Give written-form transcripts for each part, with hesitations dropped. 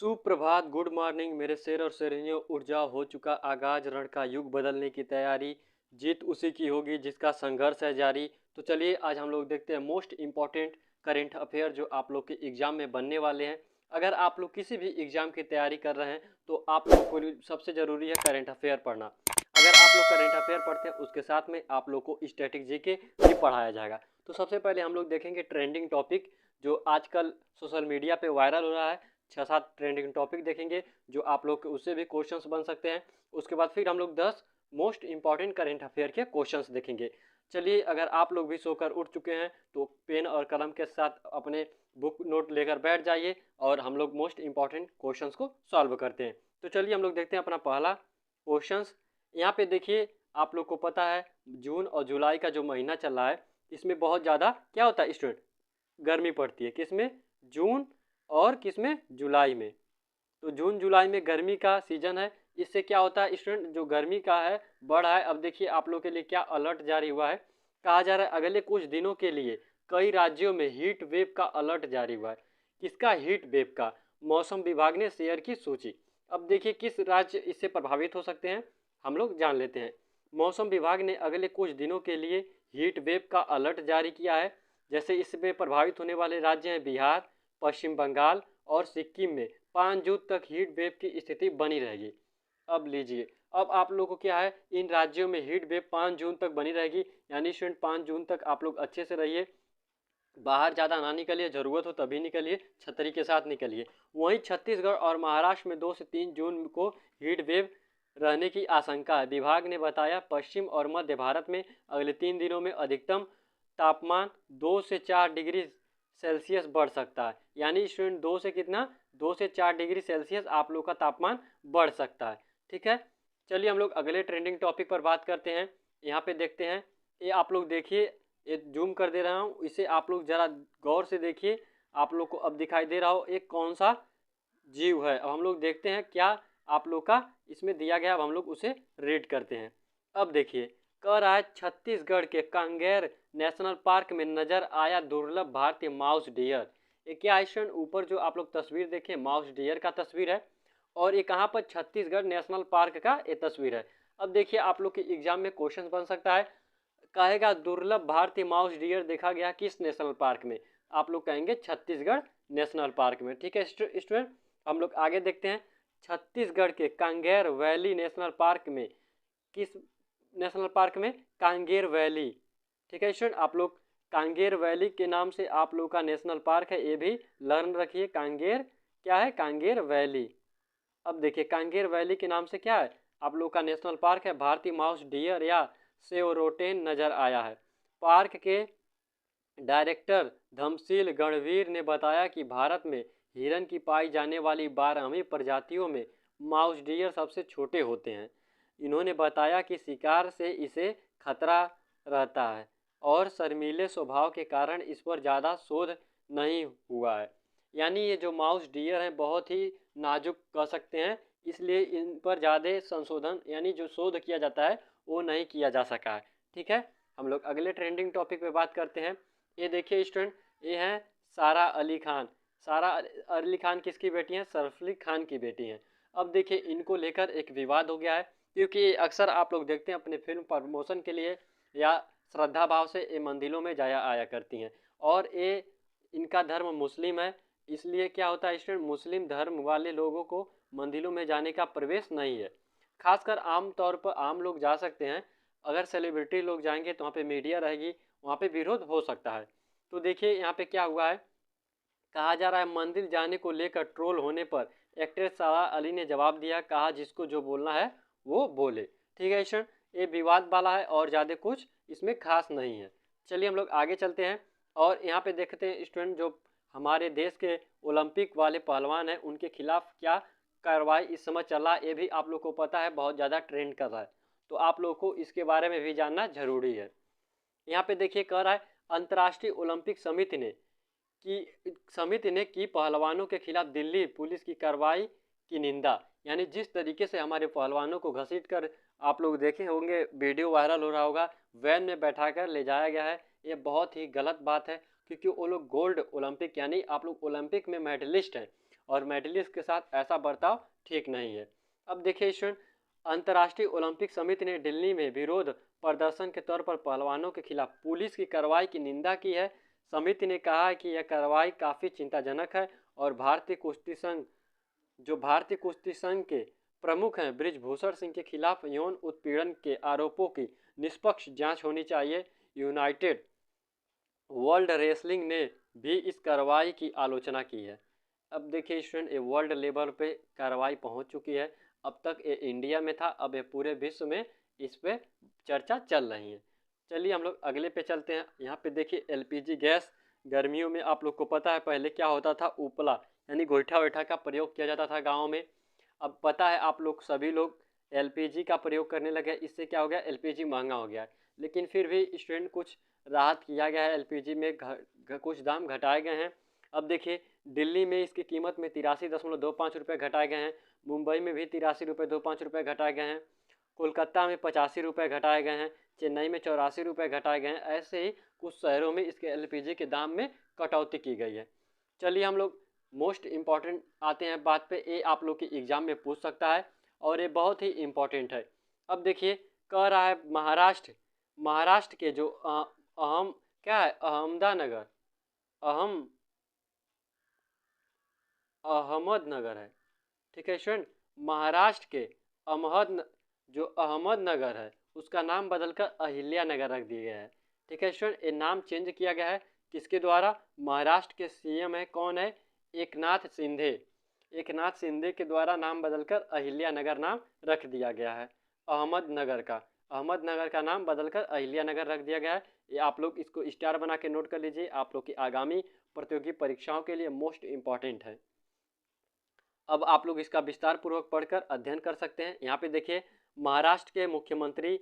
सुप्रभात, good morning मेरे शेर और शेरनियों। उठ जाओ, हो चुका आगाज रण का युग बदलने की तैयारी। जीत उसी की होगी जिसका संघर्ष है जारी। तो चलिए आज हम लोग देखते हैं मोस्ट इम्पॉर्टेंट करेंट अफेयर जो आप लोग के एग्जाम में बनने वाले हैं। अगर आप लोग किसी भी एग्जाम की तैयारी कर रहे हैं तो आप लोग को सबसे ज़रूरी है करेंट अफेयर पढ़ना। अगर आप लोग करेंट अफेयर पढ़ते हैं उसके साथ में आप लोग को स्टैटिक जीके भी पढ़ाया जाएगा। तो सबसे पहले हम लोग देखेंगे ट्रेंडिंग टॉपिक जो आजकल सोशल मीडिया पे वायरल हो रहा है। 6-7 ट्रेंडिंग टॉपिक देखेंगे जो आप लोग के उससे भी क्वेश्चंस बन सकते हैं। उसके बाद फिर हम लोग 10 मोस्ट इंपॉर्टेंट करेंट अफेयर के क्वेश्चंस देखेंगे। चलिए अगर आप लोग भी सोकर उठ चुके हैं तो पेन और कलम के साथ अपने बुक नोट लेकर बैठ जाइए और हम लोग मोस्ट इंपॉर्टेंट क्वेश्चंस को सॉल्व करते हैं। तो चलिए हम लोग देखते हैं अपना पहला क्वेश्चंस। यहाँ पे देखिए, आप लोग को पता है जून और जुलाई का जो महीना चल रहा है इसमें बहुत ज़्यादा क्या होता है स्टूडेंट, गर्मी पड़ती है। किसमें? जून और किसमें? जुलाई में। तो जून जुलाई में गर्मी का सीजन है। इससे क्या होता है स्टूडेंट, जो गर्मी का है बढ़ रहा है। अब देखिए आप लोग के लिए क्या अलर्ट जारी हुआ है। कहा जा रहा है अगले कुछ दिनों के लिए कई राज्यों में हीट वेव का अलर्ट जारी हुआ है। किसका? हीट वेव का। मौसम विभाग ने शेयर की सूची। अब देखिए किस राज्य इससे प्रभावित हो सकते हैं, हम लोग जान लेते हैं। मौसम विभाग ने अगले कुछ दिनों के लिए हीट वेव का अलर्ट जारी किया है। जैसे इसमें प्रभावित होने वाले राज्य हैं बिहार, पश्चिम बंगाल और सिक्किम में 5 जून तक हीट वेव की स्थिति बनी रहेगी। अब लीजिए, अब आप लोगों को क्या है, इन राज्यों में हीट वेव 5 जून तक बनी रहेगी। यानी स्टूडेंट 5 जून तक आप लोग अच्छे से रहिए, बाहर ज़्यादा ना निकलिए, ज़रूरत हो तभी निकलिए, छतरी के साथ निकलिए। वहीं छत्तीसगढ़ और महाराष्ट्र में 2 से 3 जून को हीट वेव रहने की आशंका है। विभाग ने बताया पश्चिम और मध्य भारत में अगले 3 दिनों में अधिकतम तापमान 2 से 4 डिग्री सेल्सियस बढ़ सकता है। यानी स्टूडेंट 2 से कितना, 2 से 4 डिग्री सेल्सियस आप लोग का तापमान बढ़ सकता है। ठीक है, चलिए हम लोग अगले ट्रेंडिंग टॉपिक पर बात करते हैं। यहाँ पे देखते हैं, ये आप लोग देखिए, ये जूम कर दे रहा हूँ, इसे आप लोग ज़रा गौर से देखिए। आप लोग को अब दिखाई दे रहा हो एक कौन सा जीव है। अब हम लोग देखते हैं क्या आप लोग का इसमें दिया गया। अब हम लोग उसे रीड करते हैं। अब देखिए, कह रहा है छत्तीसगढ़ के कांगेर नेशनल पार्क में नजर आया दुर्लभ भारतीय माउस डियर। ये क्या स्टूडेंट, ऊपर जो आप लोग तस्वीर देखें माउस डियर का तस्वीर है और ये कहाँ पर? छत्तीसगढ़ नेशनल पार्क का ये तस्वीर है। अब देखिए आप लोग के एग्जाम में क्वेश्चन बन सकता है, कहेगा दुर्लभ भारतीय माउस डियर देखा गया किस नेशनल पार्क में? आप लोग कहेंगे छत्तीसगढ़ नेशनल पार्क में। ठीक है स्टूडेंट, हम लोग आगे देखते हैं। छत्तीसगढ़ के कांगेर वैली नेशनल पार्क में, किस नेशनल पार्क में? कांगेर वैली। ठीक है स्टूडेंट, आप लोग कांगेर वैली के नाम से आप लोग का नेशनल पार्क है, ये भी लर्न रखिए। कांगेर क्या है? कांगेर वैली। अब देखिए कांगेर वैली के नाम से क्या है आप लोग का नेशनल पार्क है। भारतीय माउस डियर या सेवरोटेन नजर आया है। पार्क के डायरेक्टर धमशील गढ़वीर ने बताया कि भारत में हिरन की पाई जाने वाली 12वीं प्रजातियों में माउस डियर सबसे छोटे होते हैं। इन्होंने बताया कि शिकार से इसे खतरा रहता है और शर्मीले स्वभाव के कारण इस पर ज़्यादा शोध नहीं हुआ है। यानी ये जो माउस डियर हैं बहुत ही नाजुक कह सकते हैं, इसलिए इन पर ज़्यादा संशोधन यानी जो शोध किया जाता है वो नहीं किया जा सका है। ठीक है, हम लोग अगले ट्रेंडिंग टॉपिक पे बात करते हैं। ये देखिए स्टूडेंट, ये हैं सारा अली खान। सारा अली खान किसकी बेटी हैं? सरफ अली खान की बेटी हैं। अब देखिए इनको लेकर एक विवाद हो गया है, क्योंकि अक्सर आप लोग देखते हैं अपने फिल्म प्रमोशन के लिए या श्रद्धा भाव से ये मंदिरों में जाया आया करती हैं और ये इनका धर्म मुस्लिम है। इसलिए क्या होता है स्टूडेंट, मुस्लिम धर्म वाले लोगों को मंदिरों में जाने का प्रवेश नहीं है। खासकर आम तौर पर आम लोग जा सकते हैं, अगर सेलिब्रिटी लोग जाएंगे तो वहाँ पे मीडिया रहेगी, वहाँ पे विरोध हो सकता है। तो देखिए यहाँ पे क्या हुआ है, कहा जा रहा है मंदिर जाने को लेकर ट्रोल होने पर एक्ट्रेस सारा अली ने जवाब दिया, कहा जिसको जो बोलना है वो बोले। ठीक है स्टूडेंट, ये विवाद वाला है और ज़्यादा कुछ इसमें खास नहीं है। चलिए हम लोग आगे चलते हैं और यहाँ पे देखते हैं स्टूडेंट, जो हमारे देश के ओलंपिक वाले पहलवान हैं उनके खिलाफ क्या कार्रवाई इस समय चल रहा है, ये भी आप लोग को पता है, बहुत ज़्यादा ट्रेंड कर रहा है। तो आप लोग को इसके बारे में भी जानना जरूरी है। यहाँ पे देखिए कह रहा है अंतर्राष्ट्रीय ओलंपिक समिति ने की पहलवानों के खिलाफ दिल्ली पुलिस की कार्रवाई की निंदा। यानी जिस तरीके से हमारे पहलवानों को घसीट कर, आप लोग देखे होंगे वीडियो वायरल हो रहा होगा, वैन में बैठाकर ले जाया गया है, ये बहुत ही गलत बात है। क्योंकि वो लोग गोल्ड ओलंपिक यानी आप लोग ओलंपिक में मेडलिस्ट हैं और मेडलिस्ट के साथ ऐसा बर्ताव ठीक नहीं है। अब देखिए स्टूडेंट, अंतर्राष्ट्रीय ओलंपिक समिति ने दिल्ली में विरोध प्रदर्शन के तौर पर पहलवानों के खिलाफ पुलिस की कार्रवाई की निंदा की है। समिति ने कहा है कि यह कार्रवाई काफ़ी चिंताजनक है और भारतीय कुश्ती संघ के प्रमुख हैं बृजभूषण सिंह के खिलाफ यौन उत्पीड़न के आरोपों की निष्पक्ष जांच होनी चाहिए। यूनाइटेड वर्ल्ड रेसलिंग ने भी इस कार्रवाई की आलोचना की है। अब देखिए स्टूडेंट, ये वर्ल्ड लेवल पे कार्रवाई पहुंच चुकी है। अब तक ये इंडिया में था, अब ये पूरे विश्व में इस पे चर्चा चल रही है। चलिए हम लोग अगले पे चलते हैं। यहाँ पे देखिए एलपीजी गैस, गर्मियों में आप लोग को पता है पहले क्या होता था, उपला यानी गोईठा वोईठा का प्रयोग किया जाता था गाँव में। अब पता है आप लोग सभी लोग एलपीजी का प्रयोग करने लगे। इससे क्या हो गया, एलपीजी महंगा हो गया है। लेकिन फिर भी स्टूडेंट कुछ राहत किया गया है, एलपीजी में कुछ दाम घटाए गए हैं। अब देखिए दिल्ली में इसकी कीमत में 83.25 रुपये घटाए गए हैं। मुंबई में भी 83.25 रुपये घटाए गए हैं। कोलकाता में 85 रुपये घटाए गए हैं। चेन्नई में 84 रुपये घटाए गए हैं। ऐसे ही कुछ शहरों में इसके एलपीजी के दाम में कटौती की गई है। चलिए हम लोग मोस्ट इम्पॉर्टेंट आते हैं बात पे। ये आप लोग के एग्जाम में पूछ सकता है और ये बहुत ही इम्पॉर्टेंट है। अब देखिए कह रहा है महाराष्ट्र के जो अहम क्या है, अहमदानगर अहमदनगर है, ठीक है स्टूडेंट। महाराष्ट्र के जो अहमदनगर है उसका नाम बदलकर अहिल्या नगर रख दिया गया है, ठीक है स्टूडेंट। ये नाम चेंज किया गया है किसके द्वारा, महाराष्ट्र के सीएम है कौन है, एकनाथ शिंदे के द्वारा नाम बदलकर अहिल्या नगर नाम रख दिया गया है। अहमदनगर का नाम बदलकर अहिल्या नगर रख दिया गया है। ये आप लोग इसको स्टार बना के नोट कर लीजिए, आप लोग की आगामी प्रतियोगी परीक्षाओं के लिए मोस्ट इम्पॉर्टेंट है। अब आप लोग इसका विस्तार पूर्वक पढ़कर अध्ययन कर सकते हैं। यहाँ पे देखिए महाराष्ट्र के मुख्यमंत्री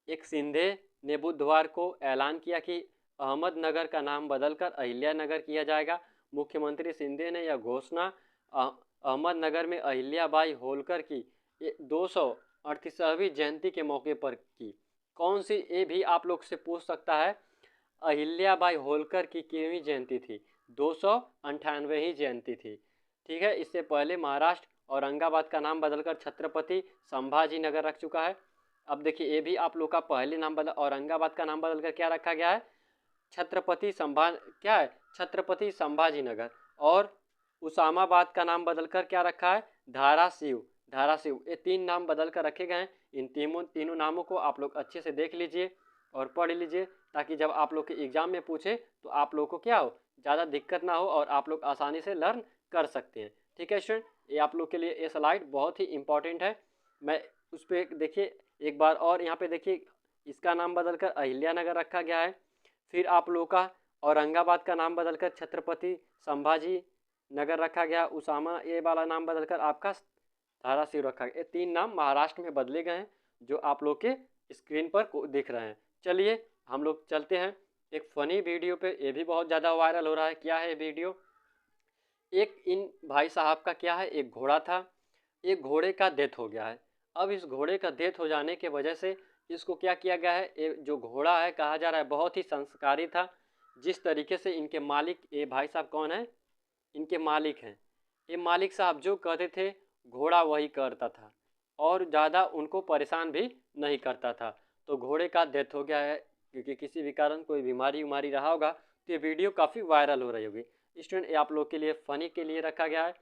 एक शिंदे ने बुधवार को ऐलान किया कि अहमदनगर का नाम बदलकर अहिल्या नगर किया जाएगा। मुख्यमंत्री शिंदे ने यह घोषणा अहमदनगर में अहिल्याबाई होलकर की 238वीं जयंती के मौके पर की। कौन सी, ये भी आप लोग से पूछ सकता है। अहिल्याबाई होलकर की कितवीं जयंती थी, 298वीं जयंती थी, ठीक है। इससे पहले महाराष्ट्र औरंगाबाद का नाम बदलकर छत्रपति संभाजी नगर रख चुका है। अब देखिए ये भी आप लोग का पहले नाम औरंगाबाद का नाम बदलकर क्या रखा गया है, छत्रपति संभाजी नगर। और उस्मानाबाद का नाम बदलकर क्या रखा है, धाराशिव। ये 3 नाम बदल कर रखे गए हैं। इन तीनों नामों को आप लोग अच्छे से देख लीजिए और पढ़ लीजिए, ताकि जब आप लोग के एग्जाम में पूछे तो आप लोग को क्या हो, ज़्यादा दिक्कत ना हो और आप लोग आसानी से लर्न कर सकते हैं, ठीक है स्टूडेंट। ये आप लोग के लिए ये स्लाइड बहुत ही इंपॉर्टेंट है। मैं उस पर देखिए एक बार और, यहाँ पे देखिए इसका नाम बदलकर अहिल्या नगर रखा गया है। फिर आप लोग का औरंगाबाद का नाम बदलकर छत्रपति संभाजी नगर रखा गया। ये वाला नाम बदलकर आपका धाराशिव रखा गया। ये 3 नाम महाराष्ट्र में बदले गए हैं जो आप लोग के स्क्रीन पर दिख रहे हैं। चलिए हम लोग चलते हैं एक फ़नी वीडियो पे। ये भी बहुत ज़्यादा वायरल हो रहा है। क्या है वीडियो, एक इन भाई साहब का क्या है, एक घोड़ा था, एक घोड़े का डेथ हो गया है। अब इस घोड़े का डेथ हो जाने के वजह से इसको क्या किया गया है, ये जो घोड़ा है कहा जा रहा है बहुत ही संस्कारी था। जिस तरीके से इनके मालिक, ये भाई साहब कौन है, इनके मालिक हैं। ये मालिक साहब जो कहते थे घोड़ा वही करता था और ज़्यादा उनको परेशान भी नहीं करता था। तो घोड़े का डेथ हो गया है क्योंकि किसी भी कारण कोई बीमारी रहा होगा। तो ये वीडियो काफ़ी वायरल हो रही होगी। स्टूडेंट ये आप लोग के लिए फ़नी के लिए रखा गया है।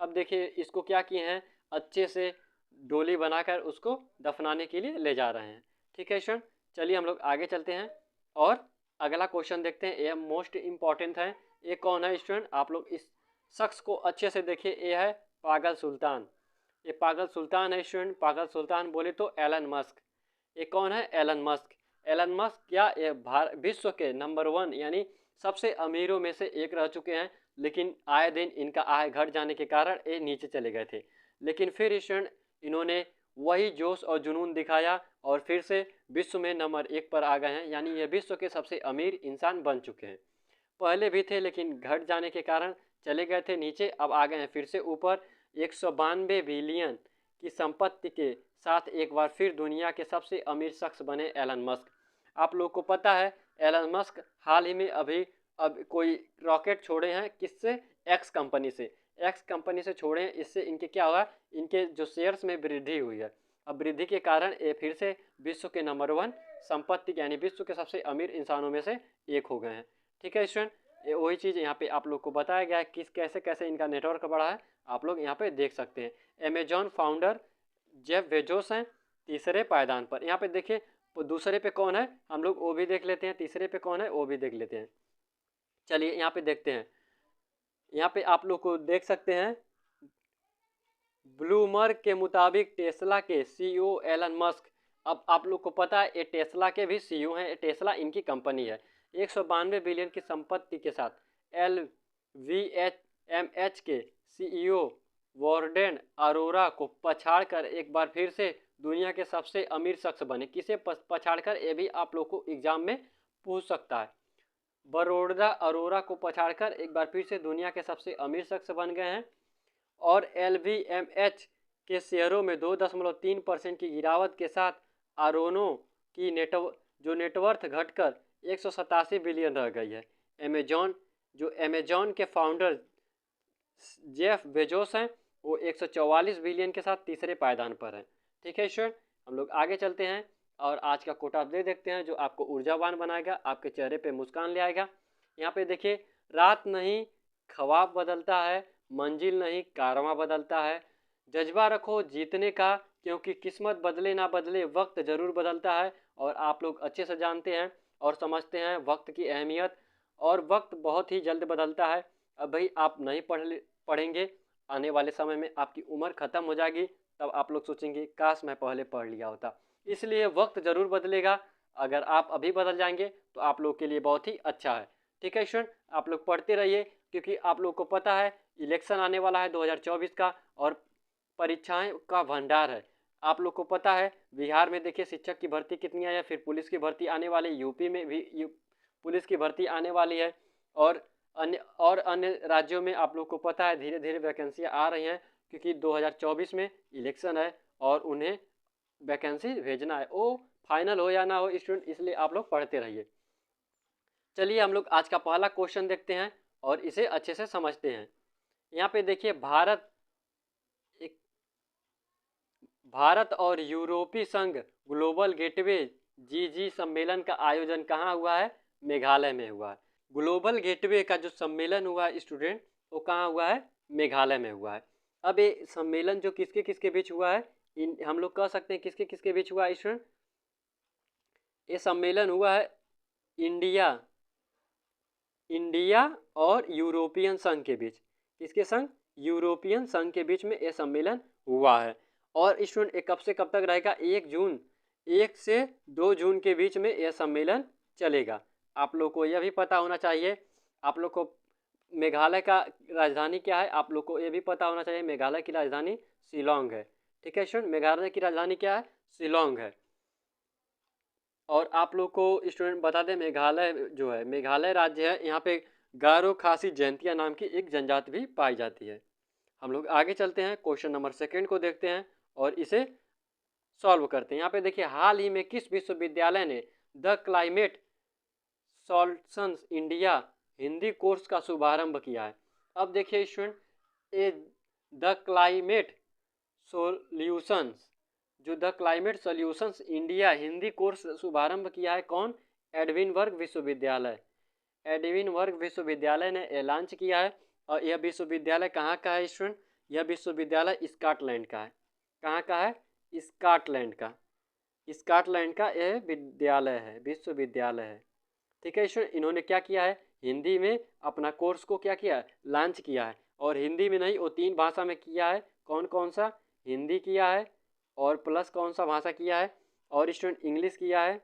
अब देखिए इसको क्या किए हैं, अच्छे से डोली बनाकर उसको दफनाने के लिए ले जा रहे हैं, ठीक है स्टूडेंट। चलिए हम लोग आगे चलते हैं और अगला क्वेश्चन देखते हैं। ये मोस्ट इम्पॉर्टेंट है। ये कौन है स्टूडेंट, आप लोग इस शख्स को अच्छे से देखिए। ये है पागल सुल्तान। ये पागल सुल्तान है स्टूडेंट। पागल सुल्तान बोले तो एलन मस्क। ये कौन है, एलन मस्क। एलन मस्क क्या, ये विश्व के नंबर 1 यानी सबसे अमीरों में से एक रह चुके हैं। लेकिन आए दिन इनका आय घट जाने के कारण ये नीचे चले गए थे। लेकिन फिर स्टूडेंट इन्होंने वही जोश और जुनून दिखाया और फिर से विश्व में नंबर 1 पर आ गए हैं। यानी ये विश्व के सबसे अमीर इंसान बन चुके हैं। पहले भी थे लेकिन घट जाने के कारण चले गए थे नीचे, अब आ गए हैं फिर से ऊपर। 192 बिलियन की संपत्ति के साथ एक बार फिर दुनिया के सबसे अमीर शख्स बने एलन मस्क। आप लोग को पता है एलन मस्क हाल ही में अब कोई रॉकेट छोड़े हैं, किससे, एक्स कंपनी से। एक्स कंपनी से छोड़े हैं, इससे इनके क्या हुआ, इनके जो शेयर्स में वृद्धि हुई है। अब वृद्धि के कारण ये फिर से विश्व के नंबर 1 संपत्ति यानी विश्व के सबसे अमीर इंसानों में से एक हो गए हैं। ठीक है स्टूडेंट, वही चीज़ यहाँ पे आप लोग को बताया गया है किस कैसे कैसे इनका नेटवर्क बढ़ा है, आप लोग यहाँ पे देख सकते हैं। अमेजॉन फाउंडर जेफ बेजोस हैं तीसरे पायदान पर। यहाँ पे देखिए दूसरे पे कौन है, हम लोग वो भी देख लेते हैं, तीसरे पे कौन है वो भी देख लेते हैं। चलिए यहाँ पे देखते हैं, यहाँ पे आप लोग को देख सकते हैं ब्लूमबर्ग के मुताबिक टेस्ला के सीईओ एलन मस्क, अब आप लोग को पता है ये टेस्ला के भी सीईओ हैं, टेस्ला इनकी कंपनी है। 192 बिलियन की संपत्ति के साथ LVMH के सीईओ वॉर्डन अरोरा को पछाड़कर एक बार फिर से दुनिया के सबसे अमीर शख्स बने। किसे पछाड़कर, ये भी आप लोग को एग्जाम में पूछ सकता है। बड़ौदा अरोरा को पछाड़कर एक बार फिर से दुनिया के सबसे अमीर शख्स बन गए हैं। और LVMH के शेयरों में 2.3% की गिरावट के साथ आरोनो की नेटवर्थ घटकर 187 बिलियन रह गई है। अमेजॉन के फाउंडर जेफ बेजोस हैं, वो 144 बिलियन के साथ तीसरे पायदान पर हैं। ठीक है स्टूडेंट, हम लोग आगे चलते हैं और आज का कोटा दे देखते हैं जो आपको ऊर्जावान बनाएगा, आपके चेहरे पे मुस्कान ले आएगा। यहाँ पे देखिए, रात नहीं ख्वाब बदलता है, मंजिल नहीं कारवां बदलता है। जज्बा रखो जीतने का, क्योंकि किस्मत बदले ना बदले वक्त ज़रूर बदलता है। और आप लोग अच्छे से जानते हैं और समझते हैं वक्त की अहमियत, और वक्त बहुत ही जल्द बदलता है। अब भाई आप नहीं पढ़ेंगे, आने वाले समय में आपकी उम्र ख़त्म हो जाएगी, तब आप लोग सोचेंगे काश मैं पहले पढ़ लिया होता। इसलिए वक्त ज़रूर बदलेगा, अगर आप अभी बदल जाएंगे तो आप लोग के लिए बहुत ही अच्छा है। ठीक है स्टूडेंट, आप लोग पढ़ते रहिए, क्योंकि आप लोग को पता है इलेक्शन आने वाला है 2024 का, और परीक्षाएं का भंडार है। आप लोग को पता है बिहार में देखिए शिक्षक की भर्ती कितनी आई है, फिर पुलिस की भर्ती आने वाली, यूपी में भी पुलिस की भर्ती आने वाली है, और अन्य राज्यों में आप लोग को पता है धीरे धीरे वैकेंसियाँ आ रही हैं, क्योंकि 2024 में इलेक्शन है और उन्हें वैकेंसी भेजना है। वो फाइनल हो या ना हो स्टूडेंट, इसलिए आप लोग पढ़ते रहिए। चलिए हम लोग आज का पहला क्वेश्चन देखते हैं और इसे अच्छे से समझते हैं। यहाँ पे देखिए, भारत और यूरोपीय संघ ग्लोबल गेटवे GG सम्मेलन का आयोजन कहाँ हुआ है? मेघालय में हुआ है। ग्लोबल गेटवे का जो सम्मेलन हुआ है स्टूडेंट, वो कहाँ हुआ है? मेघालय में हुआ है। अब ये सम्मेलन जो किसके किसके बीच हुआ है, हम लोग कह सकते हैं किसके किसके बीच हुआ है स्टूडेंट? ये सम्मेलन हुआ है इंडिया और यूरोपियन संघ के बीच। किसके संघ? यूरोपियन संघ के बीच में यह सम्मेलन हुआ है। और स्टूडेंट ये कब से कब तक रहेगा? 1 से 2 जून के बीच में यह सम्मेलन चलेगा। आप लोग को यह भी पता होना चाहिए, आप लोग को मेघालय का राजधानी क्या है, आप लोग को यह भी पता होना चाहिए मेघालय की राजधानी शिलोंग है। ठीक है स्टूडेंट, मेघालय की राजधानी क्या है? शिलोंग है। और आप लोग को स्टूडेंट बता दें, मेघालय जो है, मेघालय राज्य है, यहाँ पे गारो खासी जयंतिया नाम की एक जनजाति भी पाई जाती है। हम लोग आगे चलते हैं, क्वेश्चन नंबर 2 को देखते हैं और इसे सॉल्व करते हैं। यहाँ पे देखिए, हाल ही में किस विश्वविद्यालय ने the climate solutions India Hindi course का शुभारंभ किया है? अब देखिए student, A the climate solutions, जो the climate solutions India Hindi course शुभारंभ किया है, कौन? एडविनबर्ग विश्वविद्यालय। एडविनबर्ग विश्वविद्यालय ने लॉन्च किया है। और यह विश्वविद्यालय कहाँ का है स्टूडेंट? यह विश्वविद्यालय स्कॉटलैंड का है। कहाँ का है? स्कॉटलैंड का। स्कॉटलैंड का यह विद्यालय है, विश्वविद्यालय है। ठीक है स्टूडेंट, इन्होंने क्या किया है? हिंदी में अपना कोर्स को क्या किया है? लॉन्च किया है। और हिंदी में नहीं, वो 3 भाषा में किया है। कौन कौन सा? हिंदी किया है, और प्लस कौन सा भाषा किया है? और स्टूडेंट इंग्लिश किया है।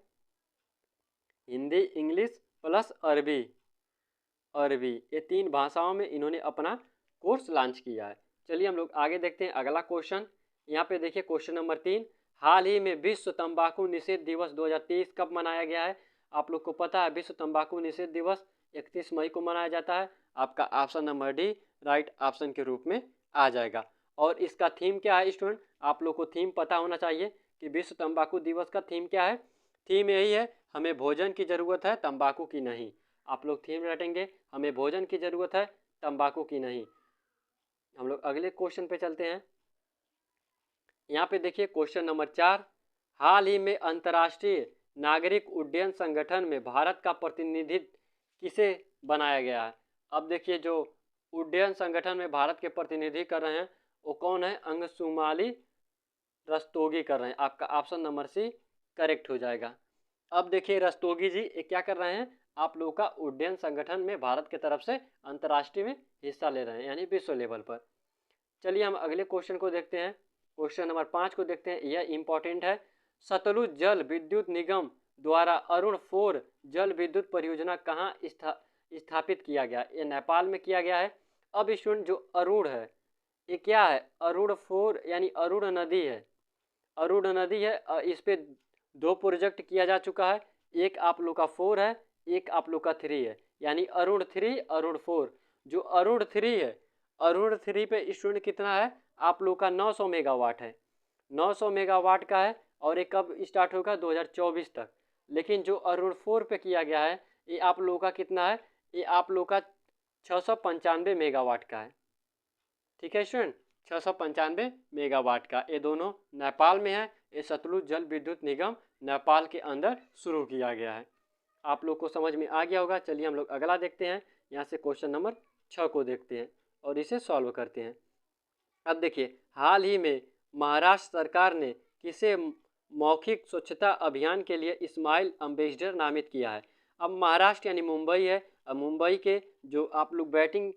हिंदी, इंग्लिश प्लस अरबी। ये 3 भाषाओं में इन्होंने अपना कोर्स लॉन्च किया है। चलिए हम लोग आगे देखते हैं अगला क्वेश्चन। यहाँ पे देखिए क्वेश्चन नंबर 3, हाल ही में विश्व तंबाकू निषेध दिवस 2023 कब मनाया गया है? आप लोग को पता है विश्व तंबाकू निषेध दिवस 31 मई को मनाया जाता है। आपका option number D right option के रूप में आ जाएगा। और इसका थीम क्या है स्टूडेंट? आप लोग को थीम पता होना चाहिए कि विश्व तंबाकू दिवस का थीम क्या है। थीम यही है, हमें भोजन की ज़रूरत है, तंबाकू की नहीं। आप लोग थीम रटेंगे, हमें भोजन की ज़रूरत है, तंबाकू की नहीं। हम लोग अगले क्वेश्चन पे चलते हैं। यहाँ पे देखिए क्वेश्चन नंबर 4, हाल ही में अंतर्राष्ट्रीय नागरिक उड्डयन संगठन में भारत का प्रतिनिधित्व किसे बनाया गया है। अब देखिए जो उड्डयन संगठन में भारत के प्रतिनिधि कर रहे हैं वो कौन है, अंशुमाली रस्तोगी कर रहे हैं। आपका ऑप्शन नंबर सी करेक्ट हो जाएगा। अब देखिए रस्तोगी जी ये क्या कर रहे हैं, आप लोगों का उड्डयन संगठन में भारत की तरफ से अंतर्राष्ट्रीय में हिस्सा ले रहे हैं, यानी विश्व लेवल पर। चलिए हम अगले क्वेश्चन को देखते हैं। क्वेश्चन नंबर 5 को देखते हैं, यह इंपॉर्टेंट है। सतलुज जल विद्युत निगम द्वारा अरुण 4 जल विद्युत परियोजना कहाँ स्थापित किया गया। ये नेपाल में किया गया है। अब स्टूडेंट जो अरुण है ये क्या है, अरुण 4 यानी अरुण नदी है, अरुण नदी है। इस पे 2 प्रोजेक्ट किया जा चुका है, एक आप लोग का 4 है, एक आप लोग का 3 है, यानी अरुण 3 अरुण 4। जो अरुण 3 है, अरुण 3 पे स्टूडेंट कितना है आप लोग का 900 मेगावाट है, 900 मेगावाट का है। और ये कब स्टार्ट होगा, 2024 तक। लेकिन जो अरुण 4 पे किया गया है ये आप लोगों का कितना है, ये आप लोग का 695 मेगावाट का है। ठीक है स्टूडेंट, 695 मेगावाट का। ये दोनों नेपाल में है। ये सतलुज जल विद्युत निगम नेपाल के अंदर शुरू किया गया है। आप लोग को समझ में आ गया होगा। चलिए हम लोग अगला देखते हैं। यहाँ से क्वेश्चन नंबर 6 को देखते हैं और इसे सॉल्व करते हैं। अब देखिए हाल ही में महाराष्ट्र सरकार ने किसे मौखिक स्वच्छता अभियान के लिए स्माइल एम्बेसडर नामित किया है। अब महाराष्ट्र यानी मुंबई है। अब मुंबई के जो आप लोग बैटिंग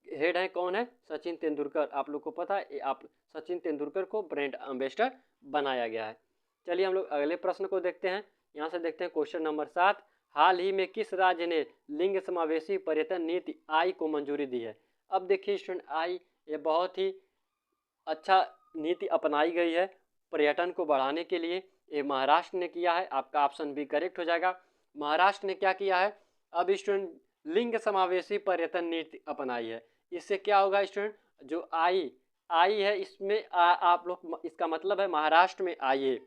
हेड हैं कौन है, सचिन तेंदुलकर। आप लोग को पता है आप सचिन तेंदुलकर को ब्रांड एम्बेसडर बनाया गया है। चलिए हम लोग अगले प्रश्न को देखते हैं। यहाँ से देखते हैं क्वेश्चन नंबर 7, हाल ही में किस राज्य ने लिंग समावेशी पर्यटन नीति आई को मंजूरी दी है। अब देखिए स्टूडेंट आई ये बहुत ही अच्छा नीति अपनाई गई है पर्यटन को बढ़ाने के लिए। ये महाराष्ट्र ने किया है। आपका ऑप्शन भी करेक्ट हो जाएगा। महाराष्ट्र ने क्या किया है, अब स्टूडेंट लिंग समावेशी पर्यटन नीति अपनाई है। इससे क्या होगा स्टूडेंट, जो आई है इसमें आप लोग इसका मतलब है महाराष्ट्र में आई है।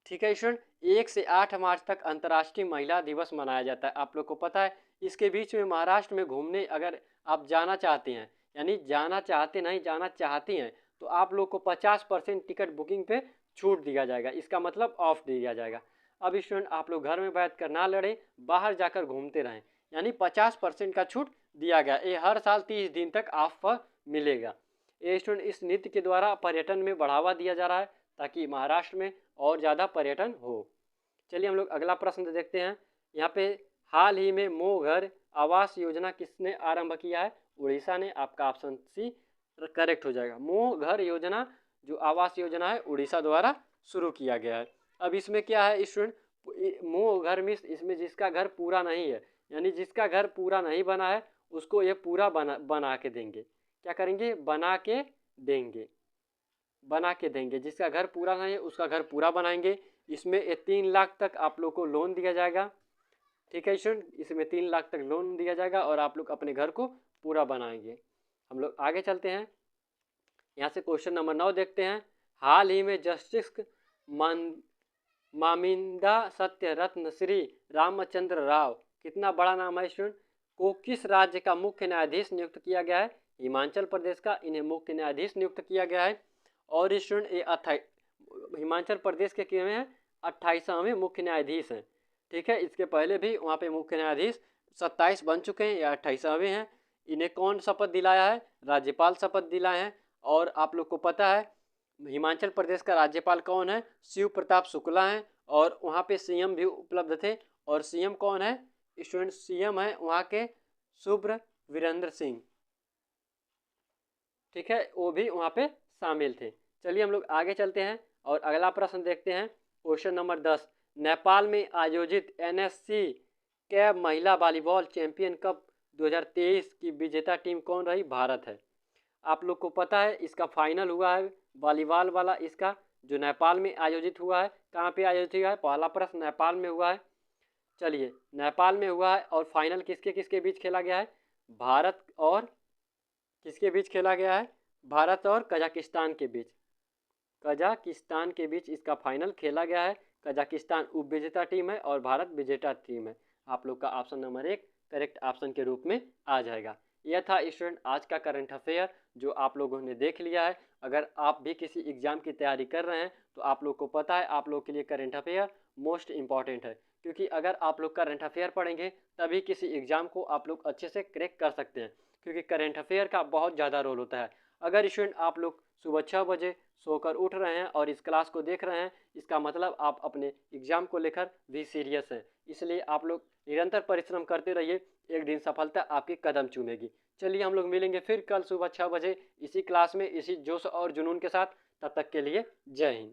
ठीक है स्टूडेंट, 1 से 8 मार्च तक अंतर्राष्ट्रीय महिला दिवस मनाया जाता है। आप लोग को पता है इसके बीच में महाराष्ट्र में घूमने अगर आप जाना चाहते हैं, यानी जाना चाहते नहीं जाना चाहती हैं, तो आप लोग को 50% टिकट बुकिंग पे छूट दिया जाएगा। इसका मतलब ऑफ दिया जाएगा। अब स्टूडेंट आप लोग घर में बैठ कर ना लड़ें, बाहर जाकर घूमते रहें, यानी 50% का छूट दिया गया। ये हर साल 30 दिन तक ऑफ पर मिलेगा। ये स्टूडेंट इस नीति के द्वारा पर्यटन में बढ़ावा दिया जा रहा है ताकि महाराष्ट्र में और ज़्यादा पर्यटन हो। चलिए हम लोग अगला प्रश्न देखते हैं। यहाँ पे हाल ही में मो घर आवास योजना किसने आरंभ किया है, उड़ीसा ने। आपका ऑप्शन सी करेक्ट हो जाएगा। मो घर योजना जो आवास योजना है उड़ीसा द्वारा शुरू किया गया है। अब इसमें क्या है स्टूडेंट, मो घर में इसमें जिसका घर पूरा नहीं है, यानी जिसका घर पूरा नहीं बना है उसको ये पूरा बना के देंगे। क्या करेंगे, बना के देंगे, बना के देंगे। जिसका घर पूरा नहीं है उसका घर पूरा बनाएंगे। इसमें 3 लाख तक आप लोग को लोन दिया जाएगा। ठीक है स्टूडेंट, इसमें 3 लाख तक लोन दिया जाएगा और आप लोग अपने घर को पूरा बनाएंगे। हम लोग आगे चलते हैं। यहाँ से क्वेश्चन नंबर 9 देखते हैं। हाल ही में जस्टिस मामिंदा सत्य रत्न श्री रामचंद्र राव, कितना बड़ा नाम है स्टूडेंट, को किस राज्य का मुख्य न्यायाधीश नियुक्त किया गया है, हिमाचल प्रदेश का। इन्हें मुख्य न्यायाधीश नियुक्त किया गया है। और स्टूडेंट ये हिमाचल प्रदेश के किए हैं 28वें मुख्य न्यायाधीश हैं। ठीक है, इसके पहले भी वहाँ पे मुख्य न्यायाधीश 27 बन चुके हैं, या 28वें हैं। इन्हें कौन शपथ दिलाया है, राज्यपाल शपथ दिलाए हैं। और आप लोग को पता है हिमाचल प्रदेश का राज्यपाल कौन है, शिव प्रताप शुक्ला हैं। और वहाँ पे सीएम भी उपलब्ध थे। और सीएम कौन है स्टूडेंट, सीएम है वहाँ के शुभ्र वीरेंद्र सिंह। ठीक है, वो भी वहाँ पे शामिल थे। चलिए हम लोग आगे चलते हैं और अगला प्रश्न देखते हैं। क्वेश्चन नंबर 10, नेपाल में आयोजित एनएससी कैब महिला वॉलीबॉल चैंपियन कप 2023 की विजेता टीम कौन रही, भारत है। आप लोग को पता है इसका फाइनल हुआ है वॉलीबॉल वाला, इसका जो नेपाल में आयोजित हुआ है। कहाँ पे आयोजित हुआ है, पहला प्रश्न नेपाल में हुआ है। चलिए नेपाल में हुआ है और फाइनल किसके किसके बीच खेला गया है, भारत और किसके बीच खेला गया है, भारत और कजाकिस्तान के बीच। कजाकिस्तान के बीच इसका फाइनल खेला गया है। कजाकिस्तान उप विजेता टीम है और भारत विजेता टीम है। आप लोग का ऑप्शन नंबर 1 करेक्ट ऑप्शन के रूप में आ जाएगा। यह था स्टूडेंट आज का करंट अफेयर जो आप लोगों ने देख लिया है। अगर आप भी किसी एग्ज़ाम की तैयारी कर रहे हैं तो आप लोग को पता है आप लोग के लिए करंट अफेयर मोस्ट इम्पॉर्टेंट है, क्योंकि अगर आप लोग करंट अफेयर पढ़ेंगे तभी किसी एग्ज़ाम को आप लोग अच्छे से क्रैक कर सकते हैं, क्योंकि करंट अफेयर का बहुत ज़्यादा रोल होता है। अगर स्टूडेंट आप लोग सुबह 6 बजे सोकर उठ रहे हैं और इस क्लास को देख रहे हैं, इसका मतलब आप अपने एग्ज़ाम को लेकर भी सीरियस हैं। इसलिए आप लोग निरंतर परिश्रम करते रहिए, एक दिन सफलता आपकी कदम चूमेगी। चलिए हम लोग मिलेंगे फिर कल सुबह 6 बजे इसी क्लास में इसी जोश और जुनून के साथ। तब तक के लिए जय हिंद।